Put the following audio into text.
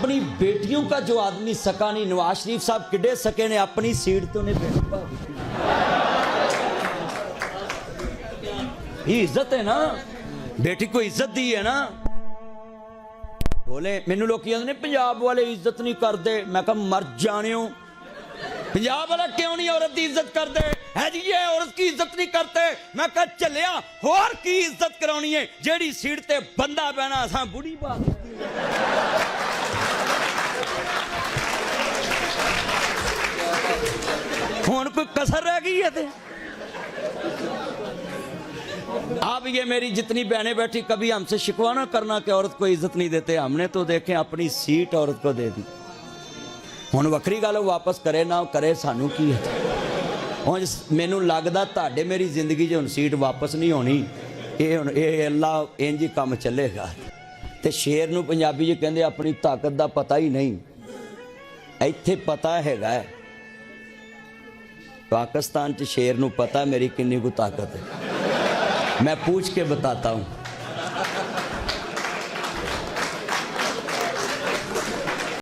अपनी बेटियों का जो आदमी सका नहीं, नवाज शरीफ साहब किडे सके ने, अपनी सीट तो ने ये इज्जत है ना, बेटी को इज्जत दी है ना। बोले मैनू लोग कहते पंजाब वाले इज्जत नहीं करते, मैं कहा मर जाने हो, पंजाब वाला क्यों नहीं औरत की इज्जत करते है जी, ये औरत की इज्जत नहीं करते। मैं कहा चलिया होर की इज्जत करानी है, जेड़ी सीट ते बंदा बहना असा बुढ़ी बात हुण कोई कसर रह गई है। अब ये मेरी जितनी बहनें बैठी, कभी हमसे शिकवा ना करना कि औरत को इज्जत नहीं देते, हमने तो देखें अपनी सीट औरत को दे दी। हुण वखरी गल वापस करे ना करे सानू की है। हुण मैनू लगदा तुहाडे मेरी जिंदगी च हुण सीट वापस नहीं होनी, ये अल्लाह इंज ही काम चलेगा। ते शेर नू पंजाबी च कहंदे अपनी ताकत दा पता ही नहीं, इत्थे पता हैगा। पाकिस्तान च शेर नू पता मेरी किन्नी को ताकत है, मैं पूछ के बताता हूँ।